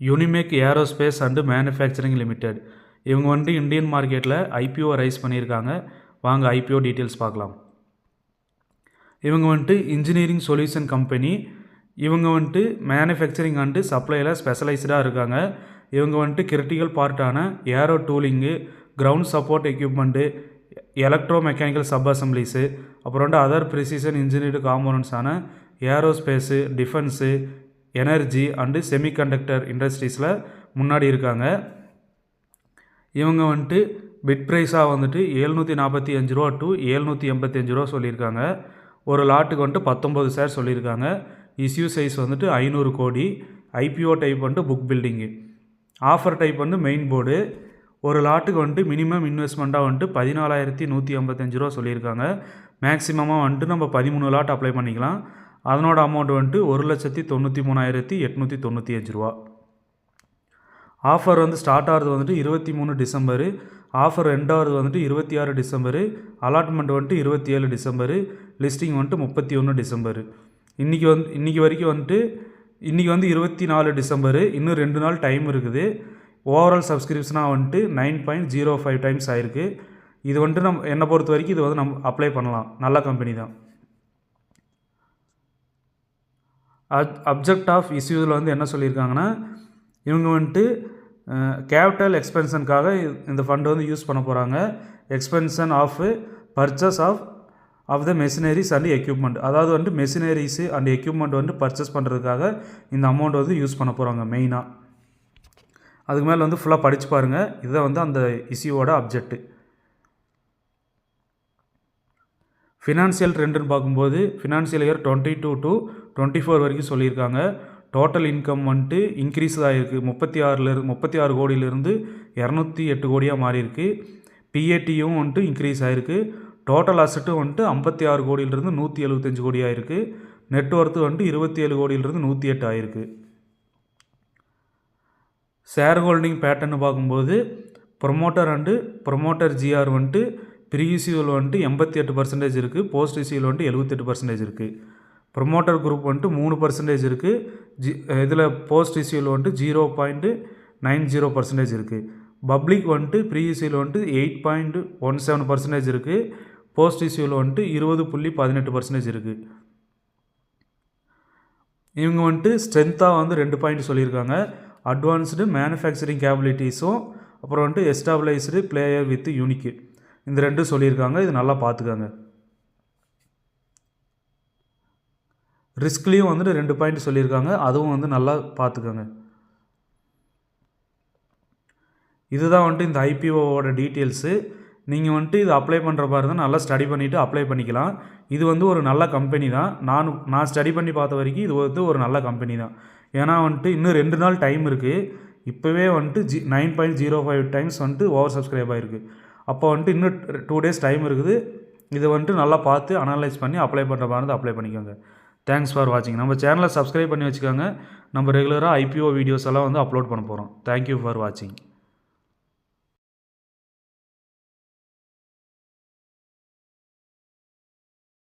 Unimech aerospace and manufacturing limited. இவங்க வந்துட்டு Indian மார்க்கெட்டில் ஐபிஓ ரைஸ் பண்ணியிருக்காங்க. வாங்க ஐபிஓ டீட்டெயில்ஸ் பார்க்கலாம். இவங்க வந்துட்டு இன்ஜினியரிங் சொல்யூஷன் கம்பெனி. இவங்க வந்துட்டு மேனுஃபேக்சரிங் அண்டு சப்ளையில் ஸ்பெஷலைஸ்டாக இருக்காங்க. இவங்க வந்துட்டு கிரிட்டிக்கல் பார்ட்டான aero tooling, ground support equipment, electro mechanical sub assemblies, அப்புறம் வந்துட்டு அதர் ப்ரிசிஷன் இன்ஜினியர்டு காம்போனன்ட்ஸான aerospace, defence, energy and semiconductor இண்டஸ்ட்ரீஸில் முன்னாடி இருக்காங்க. இவங்க வந்துட்டு பிட் ப்ரைஸாக வந்துட்டு 745 ரூபா டு 785 ரூபா சொல்லியிருக்காங்க. ஒரு லாட்டுக்கு வந்துட்டு 19 ஷேர் சொல்லியிருக்காங்க. இஷ்யூ சைஸ் வந்துட்டு 500 கோடி. ஐபிஓ டைப் வந்துட்டு புக் பில்டிங்கு. ஆஃபர் டைப் வந்து மெயின் போர்டு. ஒரு லாட்டுக்கு வந்துட்டு மினிமம் இன்வெஸ்ட்மெண்ட்டாக வந்துட்டு 14,155 ரூபா சொல்லியிருக்காங்க. மேக்ஸிமமாக வந்துட்டு நம்ம 13 லாட் அப்ளை பண்ணிக்கலாம். அதனோட அமௌண்ட் வந்துட்டு 1,93,895 ரூபா. ஆஃபர் வந்து ஸ்டார்ட் ஆகிறது வந்துட்டு 23 டிசம்பரு. ஆஃபர் ரெண்டாவது வந்துட்டு 26 டிசம்பரு. அலாட்மெண்ட் வந்துட்டு 27 டிசம்பரு. லிஸ்டிங் வந்துட்டு 31 டிசம்பரு. இன்றைக்கி வரைக்கும் வந்துட்டு இன்றைக்கி வந்து 24 டிசம்பரு. இன்னும் 2 நாள் டைம் இருக்குது. ஓவரால் சப்ஸ்கிரிப்ஷனாக வந்துட்டு 9.05 டைம்ஸ் ஆயிருக்கு. இது வந்துட்டு என்னை பொறுத்த வரைக்கும் இது வந்து நம்ம அப்ளை பண்ணலாம். நல்ல கம்பெனி தான். அப்ஜெக்ட் ஆஃப் இஷ்யூவில் வந்து என்ன சொல்லியிருக்காங்கன்னா, இவங்க வந்துட்டு கேபிட்டல் எக்ஸ்பென்ஷனுக்காக இந்த ஃபண்டு வந்து யூஸ் பண்ண போகிறாங்க. Expansion of purchase of the machineries and equipment. அதாவது வந்துட்டு மெஷினரிஸு அண்ட் எக்யூப்மெண்ட் வந்து பர்ச்சேஸ் பண்ணுறதுக்காக இந்த அமௌண்ட் வந்து யூஸ் பண்ண போகிறாங்க மெயினாக. அதுக்கு மேலே வந்து ஃபுல்லாக படித்து பாருங்கள். இதுதான் வந்து அந்த இஷ்யூவோட அப்ஜெக்ட்டு. ஃபினான்ஷியல் ட்ரெண்டுன்னு பார்க்கும்போது ஃபினான்ஷியல் இயர் 22 to 24 வரைக்கும் சொல்லியிருக்காங்க. டோட்டல் இன்கம் வந்துட்டு இன்க்ரீஸ் ஆகிருக்கு. 36 கோடியிலிருந்து 208 கோடியாக மாறி இருக்குது. பிஏடியும் வந்துட்டு இன்க்ரீஸ் ஆகிருக்கு. டோட்டல் அசட்டும் வந்துட்டு 56 கோடியிலிருந்து 175 கோடி ஆகிருக்கு. நெட்ஒர்த்து வந்துட்டு 27 கோடியிலிருந்து 108 ஆகிருக்கு. ஷேர் ஹோல்டிங் பேட்டர்னு பார்க்கும்போது ப்ரொமோட்டர் அண்டு ப்ரொமோட்டர் ஜிஆர் வந்துட்டு ப்ரீ இஷ்யூவில் வந்துட்டு 88% இருக்குது. போஸ்ட் இஷ்யூவில் வந்துட்டு 78% இருக்குது. ப்ரொமோட்டர் குரூப் வந்துட்டு 3% இருக்குது. இதில் போஸ்ட் இஷ்யூவில் வந்துட்டு 0.90% இருக்குது. பப்ளிக் வந்துட்டு ப்ரீ இஷ்யூவில் வந்துட்டு 8.17% இருக்குது. போஸ்ட் இஷ்யூவில் வந்துட்டு 20.18% இருக்குது. இவங்க வந்துட்டு ஸ்ட்ரென்த்தாக வந்து 2 பாயிண்ட் சொல்லியிருக்காங்க. அட்வான்ஸ்டு மேனுஃபேக்சரிங் கேபிலிட்டிஸும் அப்புறம் வந்துட்டு எஸ்டாப்ளைஸ்டு பிளேயர் வித் யூனிக்கு. இந்த 2 சொல்லியிருக்காங்க. இது நல்லா பார்த்துக்காங்க. ரிஸ்க்லேயும் வந்துட்டு 2 பாயிண்ட் சொல்லியிருக்காங்க. அதுவும் வந்து நல்லா பார்த்துக்கோங்க. இதுதான் வந்துட்டு இந்த ஐபிஓவோட டீட்டெயில்ஸு. நீங்கள் வந்துட்டு இது அப்ளை பண்ணுற பாருங்க, நல்லா ஸ்டடி பண்ணிவிட்டு அப்ளை பண்ணிக்கலாம். இது வந்து ஒரு நல்ல கம்பெனி தான். நான் ஸ்டடி பண்ணி பார்த்த வரைக்கும் இது வந்து ஒரு நல்ல கம்பெனி தான். ஏன்னா வந்துட்டு இன்னும் 2 நாள் டைம் இருக்குது. இப்போவே வந்துட்டு 9.05 டைம்ஸ் வந்துட்டு ஓவர் சப்ஸ்கிரைப் ஆகிருக்கு. அப்போ வந்துட்டு இன்னும் 2 டேஸ் டைம் இருக்குது. இதை வந்துட்டு நல்லா பார்த்து அனலைஸ் பண்ணி அப்ளை பண்ணுற மாதிரி அப்ளை பண்ணிக்கோங்க. தேங்க்ஸ் ஃபார் வாட்சிங். நம்ம சேனலை சப்ஸ்கிரைப் பண்ணி வச்சுக்கோங்க. நம்ம ரெகுலராக ஐபிஓ வீடியோஸ் எல்லாம் வந்து அப்லோட் பண்ண போகிறோம். தேங்க்யூ ஃபார் வாட்சிங்.